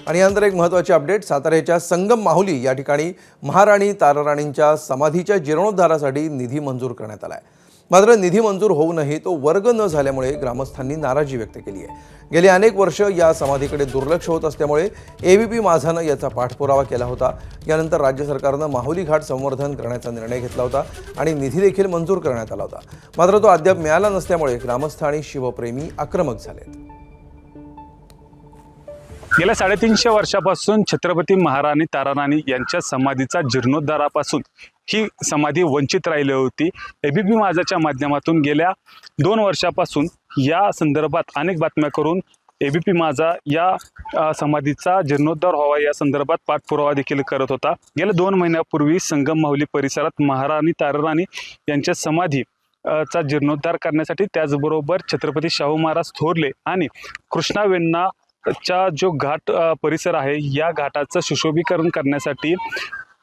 आणि यानंतर एक महत्त्वाची अपडेट, साताऱ्याच्या संगम माहुली या ठिकाणी महाराणी ताराराणींच्या समाधीच्या जीर्णोद्धारासाठी निधी मंजूर करण्यात आला आहे। मात्र निधी मंजूर होऊनही तो वर्ग न झाल्यामुळे ग्रामस्थांनी नाराजी व्यक्त केली आहे। गेली अनेक वर्ष या समाधीकडे दुर्लक्ष होत असल्यामुळे एबीपी माझानं याचा पाठपुरावा केला होता। यानंतर राज्य सरकारनं माहुली घाट संवर्धन करण्याचा निर्णय घेतला होता आणि निधी देखील मंजूर करण्यात आला होता। मात्र तो अद्याप मिळाला नसल्यामुळे ग्रामस्थ आणि शिवप्रेमी आक्रमक झालेत। गेल्या 350 वर्षापासून छत्रपती महाराणी ताराराणी यांच्या समाधीचा जीर्णोद्धारापासून ही समाधी वंचित राहिली होती। एबीपी माझाच्या माध्यमातून गेल्या 2 वर्षापासून या संदर्भात अनेक बातम्या करून एबीपी माझा या समाधीचा जीर्णोद्धार व्हावा या संदर्भात पाठपुरावा देखील करत होता। गेल्या 2 महिन्यापूर्वी संगम माहुली परिसरात महाराणी ताराराणी यांच्या समाधी चा जीर्णोद्धार करण्यासाठी, त्याचबरोबर छत्रपती शाहू महाराज थोरले आणि कृष्णा वेण्णा चा जो घाट परिसर आहे या घाटाचं सुशोभीकरण करण्यासाठी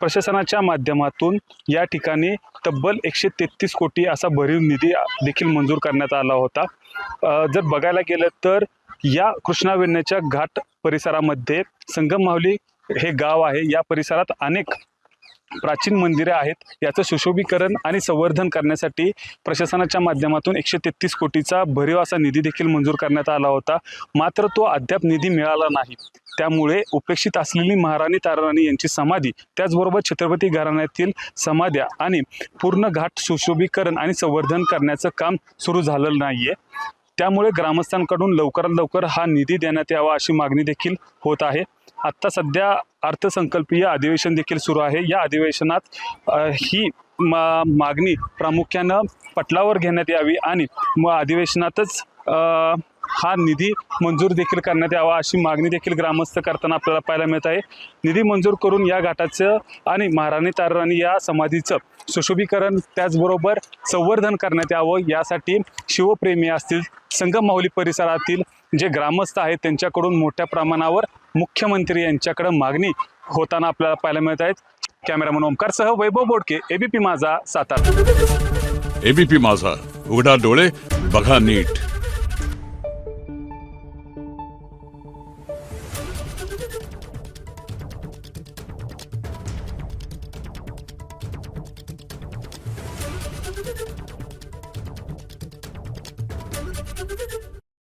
प्रशासनाच्या माध्यमातून या ठिकाणी तब्बल 133 कोटी असा भरीव निधी देखील मंजूर करण्यात आला होता। जर बघायला गेलं तर या कृष्णा वेण्णाच्या घाट परिसरामध्ये संगम माहुली हे गाव आहे। या परिसरात अनेक प्राचीन मंदिरे आहेत। याचं सुशोभीकरण आणि संवर्धन करण्यासाठी प्रशासनाच्या माध्यमातून 133 कोटीचा भरीव असा निधी देखील मंजूर करण्यात आला होता। मात्र तो अद्याप निधी मिळाला नाही। त्यामुळे उपेक्षित असलेली महाराणी ताराराणी यांची समाधी, त्याचबरोबर छत्रपती घराण्यातील समाध्या आणि पूर्ण घाट सुशोभीकरण आणि संवर्धन करण्याचं काम सुरू झालेलं नाहीये। त्यामुळे ग्रामस्थांकडून लवकरात लवकर हा निधी देण्यात यावा अशी मागणी देखील होत आहे। आत्ता सध्या अर्थसंकल्पीय अधिवेशन देखील सुरू आहे। या अधिवेशनात ही मागणी प्रामुख्यानं पटलावर घेण्यात यावी आणि अधिवेशनातच हा निधी मंजूर देखील करण्यात यावा अशी मागणी देखील ग्रामस्थ करताना आपल्याला पाहायला मिळत आहे। निधी मंजूर करून या घाटाचं आणि महाराणी ताराराणी या समाधीचं सुशोभीकरण त्याचबरोबर संवर्धन करण्यात यावं, यासाठी शिवप्रेमी असतील, संगम माहुली परिसरातील जे ग्रामस्थ आहेत त्यांच्याकडून मोठ्या प्रमाणावर मुख्यमंत्री यांच्याकडे मागणी होताना आपल्याला पाहायला मिळत आहेत। कॅमेरामन ओमकारसह वैभव बोडके, एबीपी माझा, सातारा। एबीपी माझा, उघडा डोळे बघा नीट।